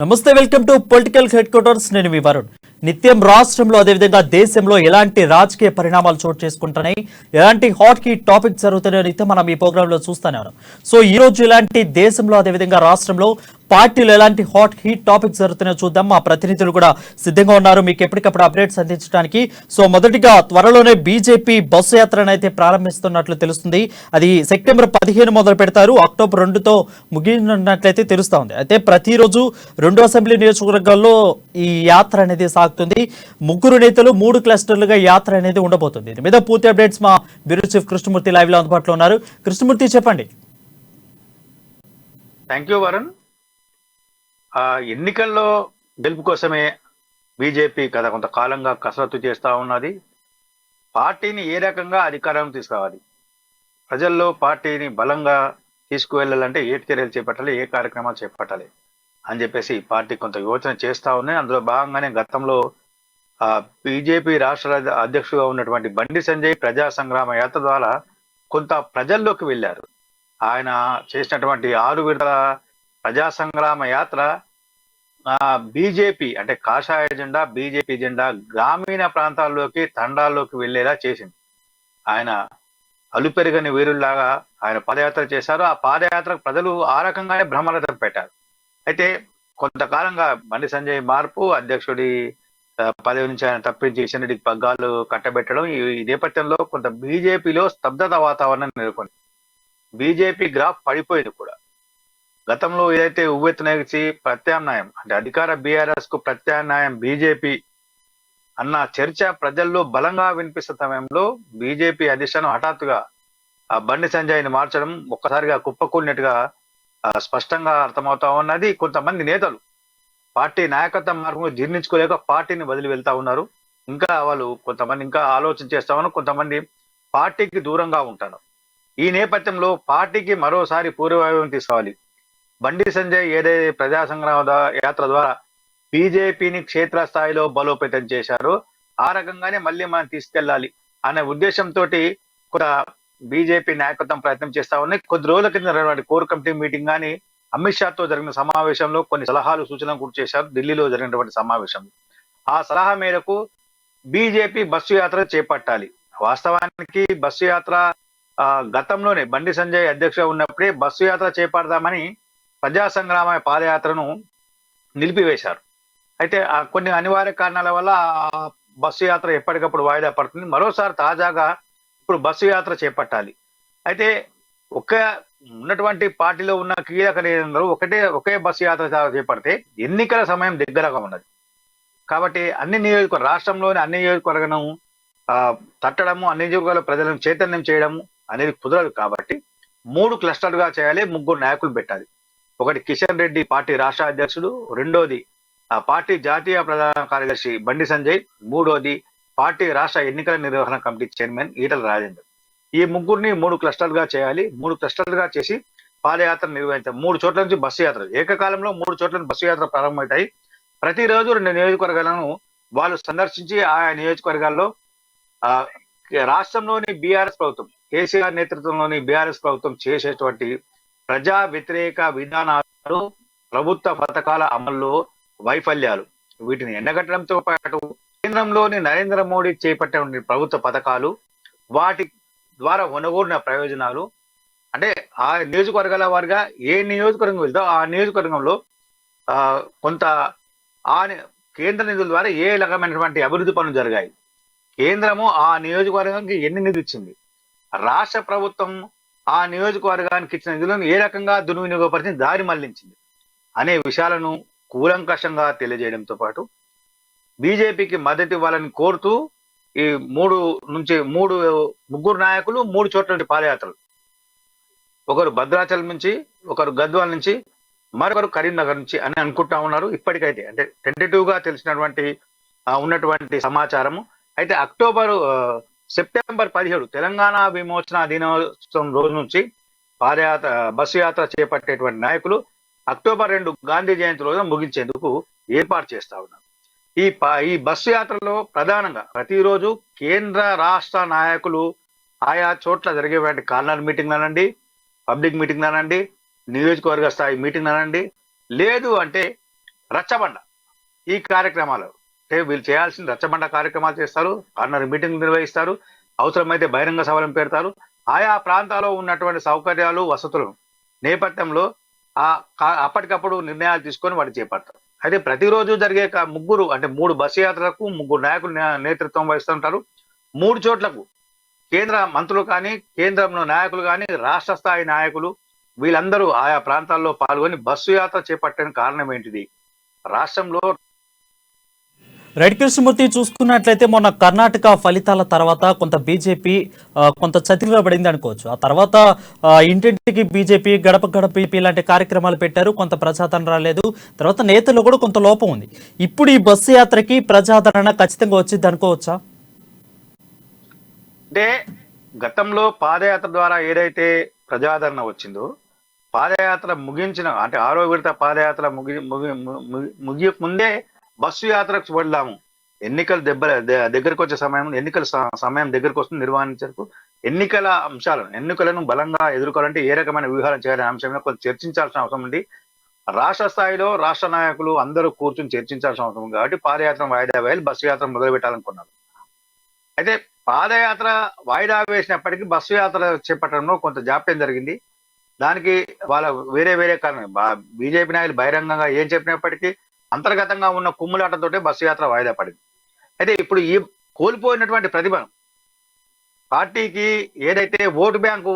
నమస్తే, welcome to political head quarters. నేను మీ వరుణ్. నిత్యం రాష్ట్రంలో అదేవిధంగా దేశంలో ఎలాంటి రాజకీయ పరిణామాలు చోటు చేసుకుంటున్నాయి, ఎలాంటి హాట్ కీ టాపిక్స్ జరుగుతున్నాయో నిత్యం మనం ఈ ప్రోగ్రామ్ లో చూస్తూనే ఉన్నాం. సో ఈ రోజు ఇలాంటి దేశంలో అదేవిధంగా రాష్ట్రంలో పార్టీలు ఎలాంటి హాట్ హీట్ టాపిక్స్ జరుగుతున్నాయో చూద్దాం. మా ప్రతినిధులు కూడా సిద్ధంగా ఉన్నారు మీకు ఎప్పటికప్పుడు అప్డేట్స్ అందించడానికి. సో మొదటిగా త్వరలోనే బీజేపీ బస్సు యాత్రను అయితే ప్రారంభిస్తున్నట్లు తెలుస్తుంది. అది సెప్టెంబర్ 15 మొదలు పెడతారు, అక్టోబర్ 2తో ముగినట్లయితే తెలుస్తా ఉంది. అయితే ప్రతిరోజు 2 అసెంబ్లీ నియోజకవర్గాల్లో ఈ యాత్ర అనేది సాగుతుంది. ముగ్గురు నేతలు 3 క్లస్టర్లుగా యాత్ర అనేది ఉండబోతుంది. దీని మీద పూర్తి అప్డేట్స్ మా బ్యూరో చీఫ్ కృష్ణమూర్తి లైవ్ లో అందుబాటులో ఉన్నారు. కృష్ణమూర్తి, చెప్పండి. Thank you Varun. ఎన్నికల్లో గెలుపు కోసమే బీజేపీ గత కొంతకాలంగా కసరత్తు చేస్తూ ఉన్నది. పార్టీని ఏ రకంగా అధికారం తీసుకురావాలి, ప్రజల్లో పార్టీని బలంగా తీసుకువెళ్ళాలంటే ఏ చర్యలు చేపట్టాలి, ఏ కార్యక్రమాలు చేపట్టాలి అని చెప్పేసి పార్టీ కొంత యోచన చేస్తూ ఉన్నాయి. అందులో భాగంగానే గతంలో బీజేపీ రాష్ట్ర అధ్యక్షుడుగా ఉన్నటువంటి బండి సంజయ్ ప్రజా సంగ్రామ యాత్ర ద్వారా కొంత ప్రజల్లోకి వెళ్ళారు. ఆయన చేసినటువంటి 6 విడతల ప్రజా సంగ్రామ యాత్ర బీజేపీ అంటే కాషాయ జెండా, బీజేపీ జెండా గ్రామీణ ప్రాంతాల్లోకి, తండాల్లోకి వెళ్లేలా చేసింది. ఆయన అలుపెరగని వీరుల్లాగా ఆయన పాదయాత్ర చేశారు. ఆ పాదయాత్రకు ప్రజలు ఆ రకంగానే బ్రహ్మరథం పెట్టారు. అయితే కొంతకాలంగా బండి సంజయ్ మార్పు, అధ్యక్షుడి పదవి నుంచి ఆయన తప్పించి కిషన్ రెడ్డికి పగ్గాలు కట్టబెట్టడం, ఈ నేపథ్యంలో కొంత బీజేపీలో స్తబ్దత వాతావరణం నెలకొంది. బీజేపీ గ్రాఫ్ పడిపోయింది కూడా. గతంలో ఏదైతే ఉవ్వెత్తునెగిసి ప్రత్యామ్నాయం అంటే అధికార బీఆర్ఎస్ కు ప్రత్యామ్నాయం బీజేపీ అన్న చర్చ ప్రజల్లో బలంగా వినిపిస్తున్న సమయంలో బీజేపీ అధిష్టానం హఠాత్తుగా బండి సంజయ్ని మార్చడం ఒక్కసారిగా కుప్పకూలినట్టుగా స్పష్టంగా అర్థమవుతా ఉన్నది. కొంతమంది నేతలు పార్టీ నాయకత్వం మార్పును జీర్ణించుకోలేక పార్టీని వదిలి వెళ్తా ఉన్నారు. ఇంకా వాళ్ళు కొంతమంది ఇంకా ఆలోచన చేస్తా ఉన్నారు, కొంతమంది పార్టీకి దూరంగా ఉంటారు. ఈ నేపథ్యంలో పార్టీకి మరోసారి పూర్వవైభవం తీసుకోవాలి. బండి సంజయ్ ఏదైతే ప్రజా సంగ్రామ యాత్ర ద్వారా బీజేపీని క్షేత్రస్థాయిలో బలోపేతం చేశారో ఆ రకంగానే మళ్ళీ మనం తీసుకెళ్లాలి అనే ఉద్దేశంతో కూడా బీజేపీ నాయకత్వం ప్రయత్నం చేస్తా ఉన్నాయి. కొద్ది రోజుల కింద జరిగిన కోర్ కమిటీ మీటింగ్ కానీ, అమిత్ షాతో జరిగిన సమావేశంలో కొన్ని సలహాలు, సూచనలు కూడా చేశారు. ఢిల్లీలో జరిగినటువంటి సమావేశంలో ఆ సలహా మేరకు బీజేపీ బస్సు యాత్ర చేపట్టాలి. వాస్తవానికి బస్సు యాత్ర గతంలోనే బండి సంజయ్ అధ్యక్షుగా ఉన్నప్పుడే బస్సు యాత్ర చేపడదామని ప్రజా సంగ్రామ పాదయాత్రను నిలిపివేశారు. అయితే కొన్ని అనివార్య కారణాల వల్ల బస్సు యాత్ర ఎప్పటికప్పుడు వాయిదా పడుతుంది. మరోసారి తాజాగా ఇప్పుడు బస్సు యాత్ర చేపట్టాలి. అయితే ఉన్నటువంటి పార్టీలో ఉన్న కీలక నేతలు ఒకే బస్సు యాత్ర చేపడితే ఎన్నికల సమయం దగ్గరగా ఉన్నది. కాబట్టి రాష్ట్రంలోని అన్ని నియోజకవర్గాలను తట్టడము, అన్ని నియోజకవర్గాల ప్రజలను చైతన్యం చేయడము అనేది కుదరదు. కాబట్టి 3 క్లస్టర్లుగా చేయాలి, 3 నాయకులు పెట్టాలి. ఒకటి కిషన్ రెడ్డి పార్టీ రాష్ట్ర అధ్యక్షుడు, రెండోది పార్టీ జాతీయ ప్రధాన కార్యదర్శి బండి సంజయ్, మూడోది పార్టీ రాష్ట్ర ఎన్నికల నిర్వహణ కమిటీ చైర్మన్ ఈటల రాజేందర్. ఈ ముగ్గురిని 3 క్లస్టర్లుగా చేయాలి. 3 క్లస్టర్లుగా చేసి పాదయాత్ర నిర్వహించాలి. 3 చోట్ల నుంచి బస్సు యాత్ర, ఏకకాలంలో 3 చోట్ల నుంచి బస్సు యాత్ర ప్రారంభమవుతాయి. ప్రతిరోజు 2 నియోజకవర్గాలను వాళ్ళు సందర్శించి ఆయా నియోజకవర్గాల్లో రాష్ట్రంలోని బీఆర్ఎస్ ప్రభుత్వం, కేసీఆర్ నేతృత్వంలోని బీఆర్ఎస్ ప్రభుత్వం చేసేటువంటి ప్రజా వ్యతిరేక విధానాలు, ప్రభుత్వ పథకాల అమల్లో వైఫల్యాలు, వీటిని ఎండగట్టడంతో పాటు కేంద్రంలోని నరేంద్ర మోడీ చేపట్టిన ప్రభుత్వ పథకాలు, వాటి ద్వారా కొనుగోడిన ప్రయోజనాలు, అంటే ఆ నియోజకవర్గాల వారిగా ఏ నియోజకవర్గం వెళ్తా ఆ నియోజకవర్గంలో కొంత కేంద్ర నిధుల ద్వారా ఏ రకమైనటువంటి అభివృద్ధి పనులు జరిగాయి, కేంద్రము ఆ నియోజకవర్గానికి ఎన్ని నిధులు ఇచ్చింది, రాష్ట్ర ప్రభుత్వం ఆ నియోజకవర్గానికి ఇచ్చిన నిధులను ఏ రకంగా దుర్వినియోగపరిచి దారి మళ్లించింది అనే విషయాలను కూలంకషంగా తెలియజేయడంతో పాటు బీజేపీకి మద్దతు ఇవ్వాలని కోరుతూ ఈ 3 నాయకులు 3 చోట్ల నుండి పాదయాత్రలు, ఒకరు భద్రాచలం నుంచి, ఒకరు గద్వాల నుంచి, మరొకరు కరీంనగర్ నుంచి అని అనుకుంటా ఉన్నారు. ఇప్పటికైతే అంటే టెంటేటివ్ గా తెలిసినటువంటి ఉన్నటువంటి సమాచారము. అయితే సెప్టెంబర్ 17 తెలంగాణ విమోచన దినోత్సవం రోజు నుంచి బస్సు యాత్ర చేపట్టేటువంటి నాయకులు అక్టోబర్ 2 గాంధీ జయంతి రోజున ముగించేందుకు ఏర్పాటు చేస్తా ఉన్నారు. ఈ బస్సు యాత్రలో ప్రధానంగా ప్రతిరోజు కేంద్ర రాష్ట్ర నాయకులు ఆయా చోట్ల జరిగేటువంటి కార్నర్ మీటింగ్ అనండి, పబ్లిక్ మీటింగ్ అనండి, నియోజకవర్గ స్థాయి మీటింగ్ అనండి, లేదు అంటే రచ్చబండ ఈ కార్యక్రమాలు అంటే వీళ్ళు చేయాల్సిన రచ్చబండ కార్యక్రమాలు చేస్తారు, కార్నర్ మీటింగ్లు నిర్వహిస్తారు, అవసరమైతే బహిరంగ సభలను పెడతారు. ఆయా ప్రాంతాల్లో ఉన్నటువంటి సౌకర్యాలు వసతులు నేపథ్యంలో అప్పటికప్పుడు నిర్ణయాలు తీసుకొని వాటి చేపడతారు. అయితే ప్రతిరోజు జరిగే ముగ్గురు అంటే 3 బస్సు యాత్రలకు 3 నాయకులు నేతృత్వం వహిస్తుంటారు. 3 చోట్లకు కేంద్ర మంత్రులు కానీ, కేంద్రంలో నాయకులు కానీ, రాష్ట్ర స్థాయి నాయకులు వీళ్ళందరూ ఆయా ప్రాంతాల్లో పాల్గొని బస్సు యాత్ర చేపట్టడానికి కారణం ఏంటిది? రాష్ట్రంలో రెడ్ కృష్ణమూర్తి చూసుకున్నట్లయితే మొన్న కర్ణాటక ఫలితాల తర్వాత కొంత బీజేపీ కొంత చతికిలబడింది అనుకోవచ్చు. ఆ తర్వాత ఇంటింటికి బీజేపీ, గడప గడప బీజేపీ లాంటి కార్యక్రమాలు పెట్టారు. కొంత ప్రజాదరణ రాలేదు. తర్వాత నేతల్లో కూడా కొంత లోపం ఉంది. ఇప్పుడు ఈ బస్సు యాత్రకి ప్రజాదరణ ఖచ్చితంగా వచ్చింది అనుకోవచ్చా? అంటే గతంలో పాదయాత్ర ద్వారా ఏదైతే ప్రజాదరణ వచ్చిందో, పాదయాత్ర ముగించిన అంటే 6వ విడత పాదయాత్ర ముగియక ముందే బస్సు యాత్రకు వెళ్దాము, ఎన్నికలు దగ్గరకు వచ్చే ఎన్నికల సమయం దగ్గరకు వస్తుంది, నిర్వహించకు ఎన్నికల ఎన్నికలను బలంగా ఎదుర్కోవాలంటే ఏ రకమైన వ్యూహాలు చేయాలనే అంశంలో కొంచెం చర్చించాల్సిన అవసరం ఉంది. రాష్ట్ర స్థాయిలో రాష్ట్ర నాయకులు అందరూ కూర్చొని చర్చించాల్సిన అవసరం ఉంది. కాబట్టి పాదయాత్ర వాయిదా వేయాలి, బస్సు యాత్ర మొదలు పెట్టాలనుకున్నారు. అయితే పాదయాత్ర వాయిదా వేసినప్పటికీ బస్సు యాత్ర చేపట్టడంలో కొంత జాప్యం జరిగింది. దానికి వాళ్ళ వేరే కారణం. బీజేపీ నాయకులు బహిరంగంగా ఏం చెప్పినప్పటికీ అంతర్గతంగా ఉన్న కుమ్ములాటతోటే బస్సు యాత్ర వాయిదా పడింది. అయితే ఇప్పుడు ఈ కోల్పోయినటువంటి ప్రతిభను పార్టీకి ఏదైతే ఓటు బ్యాంకు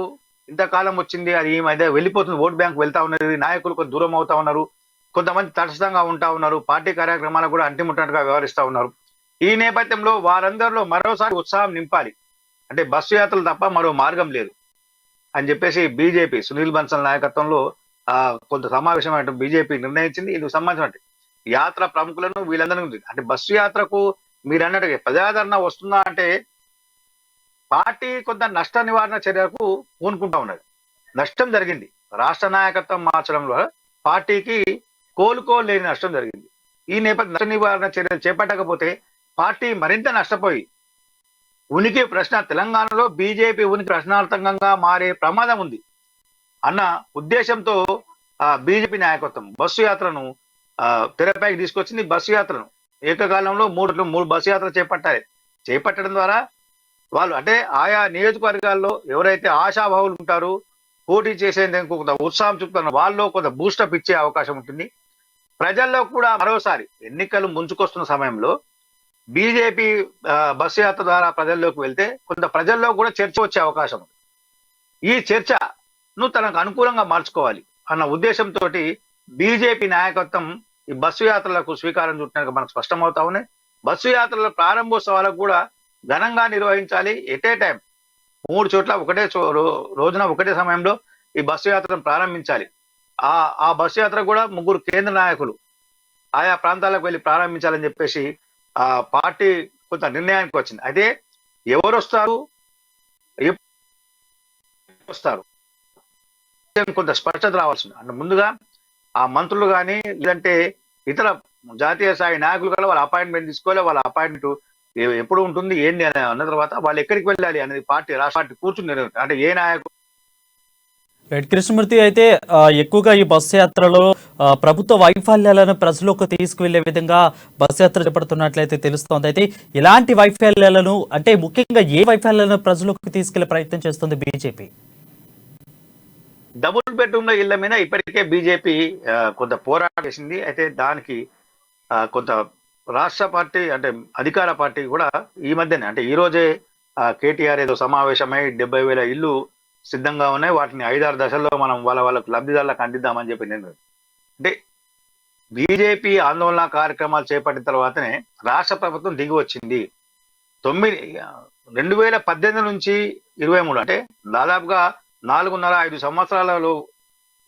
ఇంతకాలం వచ్చింది అది ఈ మధ్య వెళ్ళిపోతుంది, ఓటు బ్యాంకు వెళ్తా ఉన్నది, నాయకులు కొంత దూరం అవుతా ఉన్నారు, కొంతమంది తటస్థంగా ఉంటా ఉన్నారు, పార్టీ కార్యక్రమాలకు కూడా అంటిముట్టనట్టుగా వ్యవహరిస్తా ఉన్నారు. ఈ నేపథ్యంలో వారందరిలో మరోసారి ఉత్సాహం నింపాలి అంటే బస్సు యాత్రలు తప్ప మరో మార్గం లేదు అని చెప్పేసి బీజేపీ సునీల్ బన్సల్ నాయకత్వంలో కొంత సమావేశం బీజేపీ నిర్ణయించింది. ఇందుకు సంబంధించిన యాత్ర ప్రముఖులను వీళ్ళందరినీ అంటే బస్సు యాత్రకు మీరు అన్నట్టుగా ప్రజాదరణ వస్తుందా అంటే పార్టీ కొంత నష్ట నివారణ చర్యలకు పూనుకుంటా ఉన్నది. నష్టం జరిగింది, రాష్ట్ర నాయకత్వం మార్చడంలో పార్టీకి కోలుకోలేని నష్టం జరిగింది. ఈ నేపథ్యం నష్ట నివారణ చర్యలు చేపట్టకపోతే పార్టీ మరింత నష్టపోయి ఉనికి తెలంగాణలో బీజేపీ ఉనికి ప్రశ్నార్థకంగా మారే ప్రమాదం ఉంది అన్న ఉద్దేశంతో బీజేపీ నాయకత్వం బస్సు యాత్రను తెరపైకి తీసుకొచ్చింది. బస్సు యాత్రను ఏకకాలంలో 3 బస్సు యాత్ర చేపట్టడం ద్వారా వాళ్ళు అంటే ఆయా నియోజకవర్గాల్లో ఎవరైతే ఆశాభావులు ఉంటారో, పోటీ చేసేందుకు కొంత ఉత్సాహం చూపుతారో వాళ్ళు కొంత బూస్టప్ ఇచ్చే అవకాశం ఉంటుంది. ప్రజల్లో కూడా మరోసారి ఎన్నికలు ముంచుకొస్తున్న సమయంలో బీజేపీ బస్సు యాత్ర ద్వారా ప్రజల్లోకి వెళ్తే కొంత ప్రజల్లో కూడా చర్చ వచ్చే అవకాశం ఉంది. ఈ చర్చను తనకు అనుకూలంగా మార్చుకోవాలి అన్న ఉద్దేశంతో బీజేపీ నాయకత్వం ఈ బస్సు యాత్రలకు శ్రీకారం చుట్టినట్టు మనకు స్పష్టమవుతా ఉన్నాయి. బస్సు యాత్రల ప్రారంభోత్సవాలకు కూడా ఘనంగా నిర్వహించాలి. ఎట్ ఏ టైం 3 చోట్ల ఒకటే రోజున ఒకటే సమయంలో ఈ బస్సు యాత్రను ప్రారంభించాలి. ఆ బస్సు యాత్ర కూడా 3 కేంద్ర నాయకులు ఆయా ప్రాంతాలకు వెళ్ళి ప్రారంభించాలని చెప్పేసి పార్టీ కొంత నిర్ణయానికి వచ్చింది. అయితే ఎవరు వస్తారు కొంత స్పష్టత రావాల్సింది. అంటే ముందుగా ఆ మంత్రులు కానీ లేదంటే ఇతర జాతీయ స్థాయి నాయకులు కానీ వాళ్ళ అపాయింట్మెంట్ తీసుకోవాలి. వాళ్ళ అపాయింట్మెంట్ ఎప్పుడు ఉంటుంది ఏంటి అని అన్న తర్వాత వాళ్ళు ఎక్కడికి వెళ్ళాలి అనేది రాష్ట్ర పార్టీ కూర్చుని అంటే ఏ నాయకుడు. రెడ్ కృష్ణమూర్తి అయితే ఎక్కువగా ఈ బస్సు యాత్రలో ప్రభుత్వ వైఫల్యాలను ప్రజలకు తీసుకువెళ్లే విధంగా బస్సు యాత్ర చేపడుతున్నట్లయితే తెలుస్తోంది. అయితే ఇలాంటి వైఫల్యాలను అంటే ముఖ్యంగా ఏ వైఫల్యాలను ప్రజలకు తీసుకెళ్లే ప్రయత్నం చేస్తుంది బీజేపీ? డబుల్ బెడ్రూమ్ల ఇళ్ల మీద ఇప్పటికే బీజేపీ కొంత పోరాటం చేసింది. అయితే దానికి కొంత రాష్ట్ర పార్టీ అంటే అధికార పార్టీ కూడా ఈ మధ్యనే అంటే ఈ రోజే కేటీఆర్ ఏదో సమావేశమై 70,000 ఇల్లు సిద్ధంగా ఉన్నాయి, వాటిని 5-6 దశల్లో మనం వాళ్ళకు లబ్ధిదారులకు అందిద్దామని చెప్పి నేను అంటే బీజేపీ ఆందోళన కార్యక్రమాలు చేపట్టిన తర్వాతనే రాష్ట్ర ప్రభుత్వం దిగి వచ్చింది. 2018 నుంచి 23 అంటే దాదాపుగా 4.5 సంవత్సరాలలో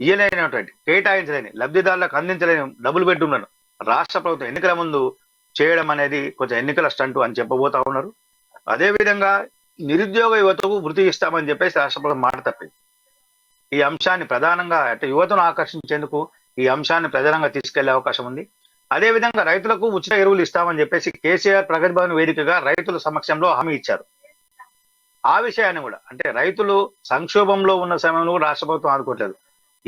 ఇయ్యలేనటువంటి కేటాయించలేని లబ్ధిదారులకు అందించలేని డబుల్ బెడ్రూమ్లను రాష్ట్ర ప్రభుత్వం ఎన్నికల ముందు చేయడం అనేది కొంచెం ఎన్నికల స్టంటు అని చెప్పబోతా ఉన్నారు. అదేవిధంగా నిరుద్యోగ యువతకు వృత్తి ఇస్తామని చెప్పేసి రాష్ట్ర ప్రభుత్వం మాట తప్పింది. ఈ అంశాన్ని ప్రధానంగా అంటే యువతను ఆకర్షించేందుకు ఈ అంశాన్ని ప్రధానంగా తీసుకెళ్లే అవకాశం ఉంది. అదేవిధంగా రైతులకు ఉచిత ఎరువులు ఇస్తామని చెప్పేసి కేసీఆర్ ప్రగతి భవన్ వేదికగా రైతుల సమక్షంలో హామీ ఇచ్చారు. ఆ విషయాన్ని కూడా అంటే రైతులు సంక్షోభంలో ఉన్న సమయంలో రాష్ట్ర ప్రభుత్వం ఆదుకోవట్లేదు.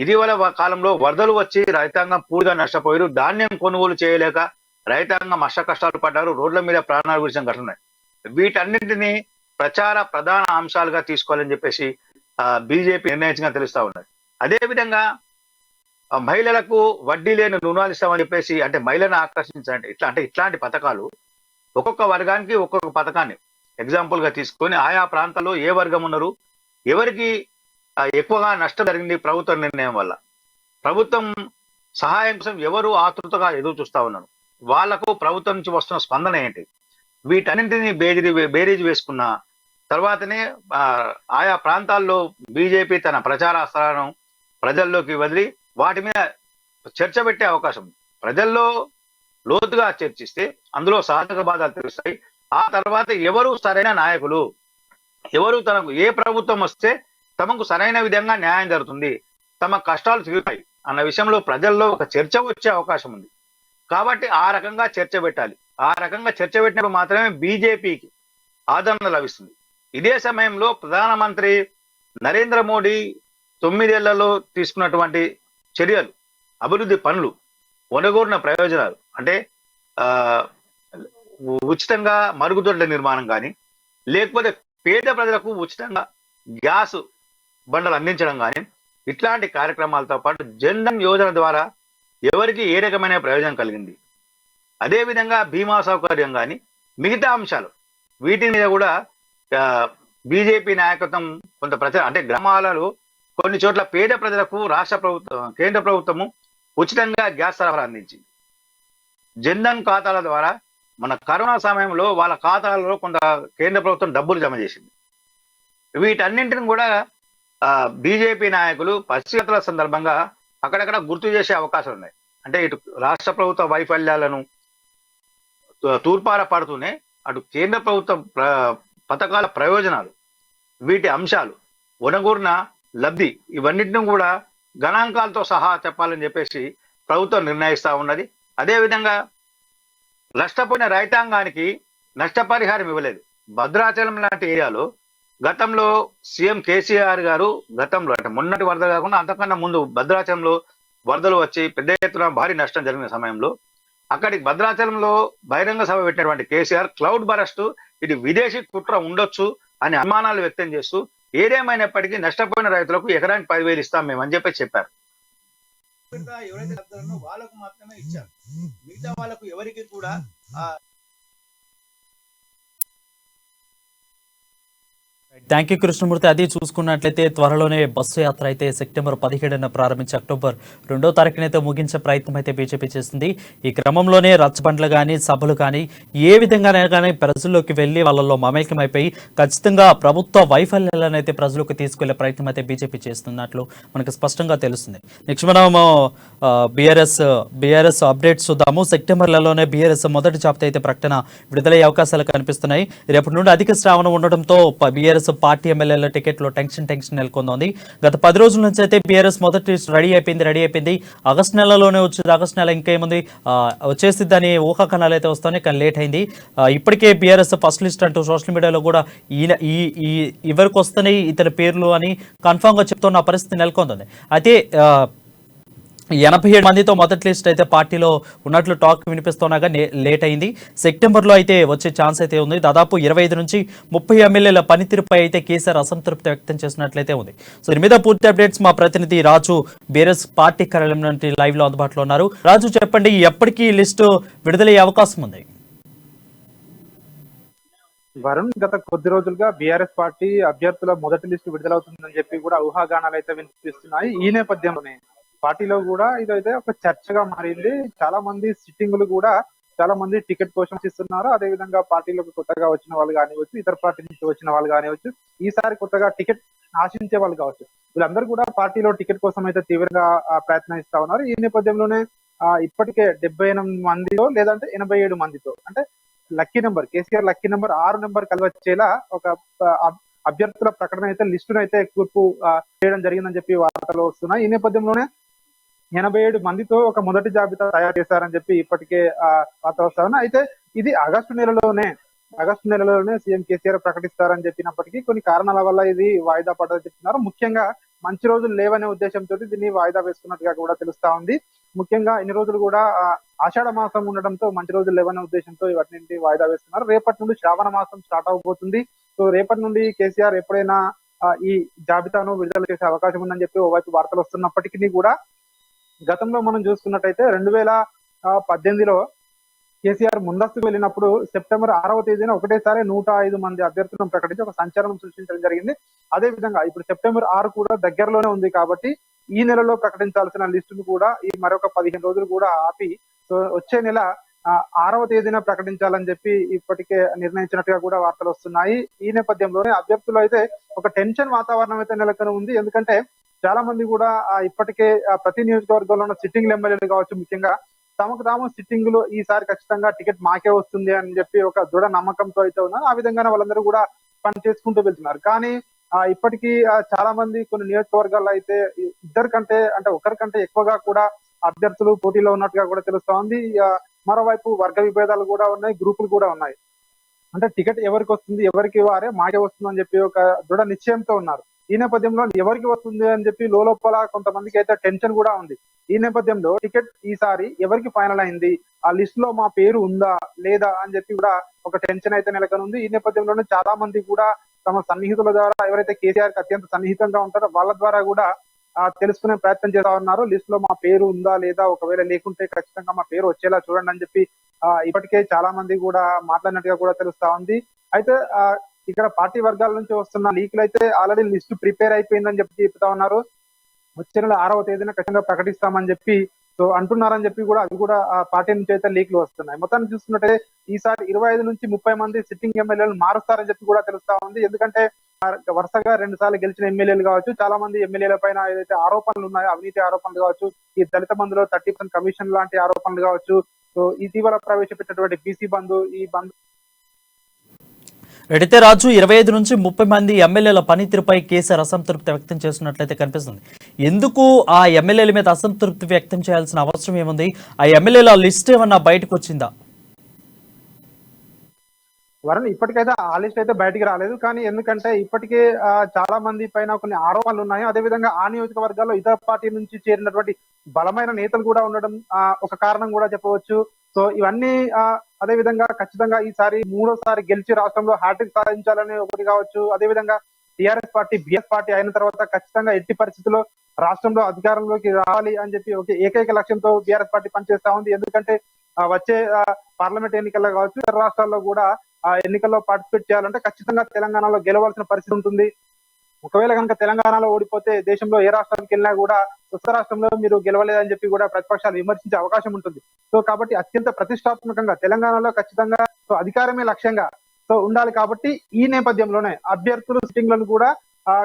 ఇటీవల కాలంలో వరదలు వచ్చి రైతాంగం పూర్తిగా నష్టపోయారు. ధాన్యం కొనుగోలు చేయలేక రైతాంగం అష్ట కష్టాలు పడ్డారు. రోడ్ల మీద ప్రాణాలు విడిచిన ఘటన. వీటన్నింటినీ ప్రచార ప్రధాన అంశాలుగా తీసుకోవాలని చెప్పేసి బీజేపీ నిర్ణయించగా తెలుస్తా ఉన్నది. అదేవిధంగా మహిళలకు వడ్డీ లేని రుణాలు ఇస్తామని చెప్పేసి, అంటే మహిళను ఆకర్షించాలంటే ఇట్లాంటి పథకాలు ఒక్కొక్క వర్గానికి ఒక్కొక్క పథకాన్ని ఎగ్జాంపుల్ గా తీసుకొని ఆయా ప్రాంతాల్లో ఏ వర్గం ఉన్నారు, ఎవరికి ఎక్కువగా నష్టం జరిగింది ప్రభుత్వ నిర్ణయం వల్ల, ప్రభుత్వం సహాయం కోసం ఎవరు ఆతృతగా ఎదురు చూస్తా ఉన్నారు, వాళ్లకు ప్రభుత్వం నుంచి వస్తున్న స్పందన ఏంటి, వీటన్నింటినీ బేరీజ్ వేసుకున్న తర్వాతనే ఆయా ప్రాంతాల్లో బీజేపీ తన ప్రచారాస్త్రాలను ప్రజల్లోకి వదిలి వాటి మీద చర్చ పెట్టే అవకాశం ఉంది. ప్రజల్లో లోతుగా చర్చిస్తే అందులో సాధక బాధలు తెలుస్తాయి. ఆ తర్వాత ఎవరు సరైన నాయకులు, ఎవరు తనకు ఏ ప్రభుత్వం వస్తే తమకు సరైన విధంగా న్యాయం జరుగుతుంది, తమ కష్టాలు తీరుతాయి అన్న విషయంలో ప్రజల్లో ఒక చర్చ వచ్చే అవకాశం ఉంది. కాబట్టి ఆ రకంగా చర్చ పెట్టాలి. ఆ రకంగా చర్చ పెట్టినప్పుడు మాత్రమే బీజేపీకి ఆదరణ లభిస్తుంది. ఇదే సమయంలో ప్రధానమంత్రి నరేంద్ర మోడీ 9 ఏళ్లలో తీసుకున్నటువంటి చర్యలు, అభివృద్ధి పనులు, ఒనగూరిన ప్రయోజనాలు, అంటే ఉచితంగా మరుగుదొడ్ల నిర్మాణం కానీ, లేకపోతే పేద ప్రజలకు ఉచితంగా గ్యాస్ బండలు అందించడం కానీ, ఇట్లాంటి కార్యక్రమాలతో పాటు జన్ధన్ యోజన ద్వారా ఎవరికి ఏ రకమైన ప్రయోజనం కలిగింది, అదేవిధంగా బీమా సౌకర్యం కానీ, మిగతా అంశాలు వీటి మీద కూడా బీజేపీ నాయకత్వం కొంత ప్రచారం, అంటే గ్రామాలలో కొన్ని చోట్ల పేద ప్రజలకు రాష్ట్ర ప్రభుత్వం, కేంద్ర ప్రభుత్వము ఉచితంగా గ్యాస్ సరఫరా అందించింది. జన్ధన్ ఖాతాల ద్వారా మన కరోనా సమయంలో వాళ్ళ ఖాతాలలో కొంత కేంద్ర ప్రభుత్వం డబ్బులు జమ చేసింది. వీటన్నింటిని కూడా బీజేపీ నాయకులు పరిస్థితుల సందర్భంగా అక్కడక్కడ గుర్తు చేసే అవకాశాలు ఉన్నాయి. అంటే ఇటు రాష్ట్ర ప్రభుత్వ వైఫల్యాలను తూర్పార పడుతూనే అటు కేంద్ర ప్రభుత్వ పథకాల ప్రయోజనాలు, వీటి అంశాలు, ఒనగూరిన లబ్ధి, ఇవన్నిటిని కూడా గణాంకాలతో సహా చెప్పాలని చెప్పేసి ప్రభుత్వం నిర్ణయిస్తా ఉన్నది. అదేవిధంగా నష్టపోయిన రైతాంగానికి నష్టపరిహారం ఇవ్వలేదు. భద్రాచలం లాంటి ఏరియాలో గతంలో సీఎం కేసీఆర్ గారు గతంలో, అంటే మొన్నటి వరద కాకుండా అంతకన్నా ముందు భద్రాచలంలో వరదలు వచ్చి పెద్ద ఎత్తున భారీ నష్టం జరిగిన సమయంలో అక్కడికి భద్రాచలంలో బహిరంగ సభ పెట్టినటువంటి కేసీఆర్ క్లౌడ్ బరస్ట్, ఇది విదేశీ కుట్ర ఉండొచ్చు అని అనుమానాలు వ్యక్తం చేస్తూ ఏదేమైనప్పటికీ నష్టపోయిన రైతులకు ఎకరానికి 10,000 ఇస్తాం మేము అని చెప్పి చెప్పారు. ఎవరైతే వాళ్ళకు మాత్రమే ఇచ్చారు, మిగతా వాళ్ళకు ఎవరికి కూడా థ్యాంక్ యూ కృష్ణమూర్తి. అది చూసుకున్నట్లయితే త్వరలోనే బస్సు యాత్ర అయితే సెప్టెంబర్ 17న ప్రారంభించి అక్టోబర్ 2వ తారీఖునైతే ముగించే ప్రయత్నం అయితే బీజేపీ చేస్తుంది. ఈ క్రమంలోనే రచ్చబండ్లు కానీ, సభలు కానీ ఏ విధంగానే కానీ ప్రజల్లోకి వెళ్ళి వాళ్ళలో మమేకమైపోయి ఖచ్చితంగా ప్రభుత్వ వైఫల్యాలను అయితే ప్రజలకు తీసుకెళ్లే ప్రయత్నం అయితే బీజేపీ చేస్తున్నట్లు మనకు స్పష్టంగా తెలుస్తుంది. నెక్స్ట్ మనము బీఆర్ఎస్ అప్డేట్స్ చూద్దాము. సెప్టెంబర్లలోనే బీఆర్ఎస్ మొదటి జాబితా అయితే ప్రకటన విడుదలయ్యే అవకాశాలు కనిపిస్తున్నాయి. రేపటి నుండి అధిక శ్రావణం ఉండడంతో బీఆర్ఎస్ పార్టీ ఎమ్మెల్యేల టికెట్లో టెన్షన్ నెలకొంది. గత 10 రోజుల నుంచి అయితే బీఆర్ఎస్ మొదటి లిస్ట్ రెడీ అయిపోయింది. ఆగస్టు నెలలోనే వచ్చింది. ఆగస్టు నెల ఇంకేముంది వచ్చేసిద్దని ఊహాకణాలు అయితే వస్తాయి, కానీ లేట్ అయింది. ఇప్పటికే బీఆర్ఎస్ ఫస్ట్ లిస్ట్ అంటూ సోషల్ మీడియాలో కూడా ఎవరికి వస్తున్నాయి ఇతని పేర్లు అని కన్ఫామ్ గా చెప్తున్న పరిస్థితి నెలకొంది. అయితే 87 మందితో మొదటి లిస్ట్ అయితే పార్టీలో ఉన్నట్లు టాక్ వినిపిస్తున్నాగా లేట్ అయింది. సెప్టెంబర్లో అయితే వచ్చే ఛాన్స్ అయితే ఉంది. దాదాపు 25 నుంచి 30 ఎమ్మెల్యేల పనితీరుపై అయితే కేసీఆర్ అసంతృప్తి వ్యక్తం చేసినట్లయితే ఉంది. సో దీని మీద పూర్తి అప్డేట్స్ మా ప్రతినిధి రాజు బీఆర్ఎస్ పార్టీ కార్యాలయం నుండి లైవ్ లో అందుబాటులో ఉన్నారు. రాజు, చెప్పండి, ఎప్పటికీ లిస్టు విడుదలయ్యే అవకాశం ఉంది? వరుణ్, గత కొద్ది రోజులుగా బీఆర్ఎస్ పార్టీ అభ్యర్థుల మొదటి లిస్టు విడుదలవుతుందని చెప్పి కూడా ఊహాగానాలు అయితే వినిపిస్తున్నాయి. ఈ నేపథ్యంలోనే పార్టీలో కూడా ఇదైతే ఒక చర్చగా మారింది. చాలా మంది సిట్టింగులు కూడా చాలా మంది టికెట్ కోసం ఇస్తున్నారు. అదే విధంగా పార్టీలోకి కొత్తగా వచ్చిన వాళ్ళు కానివచ్చు, ఇతర పార్టీ నుంచి వచ్చిన వాళ్ళు కానివచ్చు, ఈసారి కొత్తగా టికెట్ ఆశించే వాళ్ళు కావచ్చు, వీళ్ళందరూ కూడా పార్టీలో టికెట్ కోసం అయితే తీవ్రంగా ప్రయత్నిస్తా ఉన్నారు. ఈ నేపథ్యంలోనే ఇప్పటికే 78 మందితో లేదంటే 87 మందితో, అంటే lucky number, KCR lucky number 6 number కలివచ్చేలా ఒక అభ్యర్థుల ప్రకటన అయితే లిస్టును అయితే కూర్పు చేయడం జరిగిందని చెప్పి వార్తలు వస్తున్నాయి. ఈ నేపథ్యంలోనే 87 మందితో ఒక మొదటి జాబితా తయారు చేశారని చెప్పి ఇప్పటికే వార్తలు వస్తా ఉన్నాయి. అయితే ఇది ఆగస్టు నెలలోనే సీఎం కేసీఆర్ ప్రకటిస్తారని చెప్పినప్పటికీ కొన్ని కారణాల వల్ల ఇది వాయిదా పడ్డదని చెప్తున్నారు. ముఖ్యంగా మంచి రోజులు లేవనే ఉద్దేశంతో దీన్ని వాయిదా వేసుకున్నట్టుగా కూడా తెలుస్తా ఉంది. ముఖ్యంగా ఇన్ని రోజులు కూడా ఆషాఢ మాసం ఉండడంతో మంచి రోజులు లేవనే ఉద్దేశంతో ఇవన్నీ వాయిదా వేస్తున్నారు. రేపటి నుండి శ్రావణ మాసం స్టార్ట్ అవబోతుంది. సో రేపటి నుండి కేసీఆర్ ఎప్పుడైనా ఈ జాబితాను విడుదల చేసే అవకాశం ఉందని చెప్పి ఓవైపు వార్తలు వస్తున్నప్పటికీ కూడా గతంలో మనం చూసుకున్నట్టయితే 2018లో కేసీఆర్ ముందస్తుకు వెళ్ళినప్పుడు సెప్టెంబర్ 6వ తేదీన ఒకటేసారి 105 మంది అభ్యర్థులను ప్రకటించి ఒక సంచలనం సృష్టించడం జరిగింది. అదే విధంగా ఇప్పుడు సెప్టెంబర్ 6 కూడా దగ్గరలోనే ఉంది కాబట్టి ఈ నెలలో ప్రకటించాల్సిన లిస్టును కూడా ఈ మరొక 15 రోజులు కూడా ఆపి సో వచ్చే నెల 6వ తేదీన ప్రకటించాలని చెప్పి ఇప్పటికే నిర్ణయించినట్టుగా కూడా వార్తలు వస్తున్నాయి. ఈ నేపథ్యంలోనే అభ్యర్థులు అయితే ఒక టెన్షన్ వాతావరణం అయితే నెలకొని ఉంది. ఎందుకంటే చాలా మంది కూడా ఇప్పటికే ప్రతి నియోజకవర్గంలో ఉన్న సిట్టింగ్ ఎమ్మెల్యేలు కావచ్చు, ముఖ్యంగా తమకు తాము సిట్టింగ్ లో ఈసారి ఖచ్చితంగా టికెట్ మాకే వస్తుంది అని చెప్పి ఒక దృఢ నమ్మకంతో అయితే ఉన్నారు. ఆ విధంగానే వాళ్ళందరూ కూడా పని చేసుకుంటూ వెళ్తున్నారు. కానీ ఇప్పటికీ చాలా మంది కొన్ని నియోజకవర్గాల్లో అయితే ఇద్దరు కంటే అంటే ఒకరికంటే ఎక్కువగా కూడా అభ్యర్థులు పోటీలో ఉన్నట్టుగా కూడా తెలుస్తా ఉంది. మరోవైపు వర్గ విభేదాలు కూడా ఉన్నాయి, గ్రూపులు కూడా ఉన్నాయి. అంటే టికెట్ ఎవరికి వస్తుంది, ఎవరికి వారే మాకే వస్తుంది అని చెప్పి ఒక దృఢ నిశ్చయంతో ఉన్నారు. ఈ నేపథ్యంలో ఎవరికి వస్తుంది అని చెప్పి లోపల కొంతమందికి అయితే టెన్షన్ కూడా ఉంది. ఈ నేపథ్యంలో టికెట్ ఈసారి ఎవరికి ఫైనల్ అయింది, ఆ లిస్ట్ లో మా పేరు ఉందా లేదా అని చెప్పి కూడా ఒక టెన్షన్ అయితే నెలకొనుంది. ఈ నేపథ్యంలోనే చాలా మంది కూడా తమ సన్నిహితుల ద్వారా, ఎవరైతే కేసీఆర్ కి అత్యంత సన్నిహితంగా ఉంటారో వాళ్ళ ద్వారా కూడా తెలుసుకునే ప్రయత్నం చేస్తా ఉన్నారు. లిస్ట్ లో మా పేరు ఉందా లేదా, ఒకవేళ లేకుంటే ఖచ్చితంగా మా పేరు వచ్చేలా చూడండి అని చెప్పి ఇప్పటికే చాలా మంది కూడా మాట్లాడినట్టుగా కూడా తెలుస్తా ఉంది. అయితే ఇక్కడ పార్టీ వర్గాల నుంచి వస్తున్న లీకులు అయితే ఆల్రెడీ లిస్ట్ ప్రిపేర్ అయిపోయిందని చెప్పి చెప్తా ఉన్నారు. వచ్చే నెల 6వ తేదీన ఖచ్చితంగా ప్రకటిస్తామని చెప్పి సో అంటున్నారని చెప్పి కూడా అది కూడా పార్టీ నుంచి అయితే లీక్లు వస్తున్నాయి. మొత్తాన్ని చూసుకున్నట్టే ఈసారి 25 నుంచి 30 మంది సిట్టింగ్ ఎమ్మెల్యేలు మారుస్తారని చెప్పి కూడా తెలుస్తా ఉంది. ఎందుకంటే వరుసగా 2 సార్లు గెలిచిన ఎమ్మెల్యేలు కావచ్చు, చాలా మంది ఎమ్మెల్యేల పైన ఏదైతే ఆరోపణలు ఉన్నాయో అవినీతి ఆరోపణలు కావచ్చు, ఈ దళిత బంధులో 30% కమిషన్ లాంటి ఆరోపణలు కావచ్చు, సో ఇటీవల ప్రవేశపెట్టినటువంటి బీసీ బంధు, ఈ బంధు ఎడితే రాజు 25 నుంచి 30 మంది ఎమ్మెల్యేల పనితీరుపై కేసీఆర్ అసంతృప్తి వ్యక్తం చేస్తున్నట్లయితే కనిపిస్తుంది. ఎందుకు ఆ ఎమ్మెల్యేల మీద అసంతృప్తి వ్యక్తం చేయాల్సిన అవసరం ఏముంది? ఆ ఎమ్మెల్యేల లిస్ట్ ఏమన్నా బయటకు వచ్చిందా? వరుణ్, ఇప్పటికైతే ఆ లిస్ట్ అయితే బయటికి రాలేదు. కానీ ఎందుకంటే ఇప్పటికే చాలా మంది పైన కొన్ని ఆరోపణలు ఉన్నాయి. అదేవిధంగా ఆ నియోజకవర్గాల్లో ఇతర పార్టీ నుంచి చేరినటువంటి బలమైన నేతలు కూడా ఉండడం ఒక కారణం కూడా చెప్పవచ్చు. సో ఇవన్నీ అదే విధంగా ఖచ్చితంగా ఈసారి 3వసారి గెలిచి రాష్ట్రంలో హ్యాట్రిక్ సాధించాలని ఒకటి కావచ్చు. అదేవిధంగా టిఆర్ఎస్ పార్టీ బిఎస్ పార్టీ అయిన తర్వాత ఖచ్చితంగా ఎట్టి పరిస్థితుల్లో రాష్ట్రంలో అధికారంలోకి రావాలి అని చెప్పి ఒక ఏకైక లక్ష్యంతో బిఆర్ఎస్ పార్టీ పనిచేస్తా ఉంది. ఎందుకంటే వచ్చే పార్లమెంట్ ఎన్నికల్లో కావచ్చు, ఇతర రాష్ట్రాల్లో కూడా ఎన్నికల్లో పార్టిసిపేట్ చేయాలంటే ఖచ్చితంగా తెలంగాణలో గెలవాల్సిన పరిస్థితి ఉంటుంది. ఒకవేళ కనుక తెలంగాణలో ఓడిపోతే దేశంలో ఏ రాష్ట్రానికి వెళ్ళినా కూడా కొత్త రాష్ట్రంలో మీరు గెలవలేదని చెప్పి కూడా ప్రతిపక్షాలు విమర్శించే అవకాశం ఉంటుంది. సో కాబట్టి అత్యంత ప్రతిష్టాత్మకంగా తెలంగాణలో ఖచ్చితంగా సో అధికారమే లక్ష్యంగా సో ఉండాలి. కాబట్టి ఈ నేపథ్యంలోనే అభ్యర్థులు సిట్టింగ్లను కూడా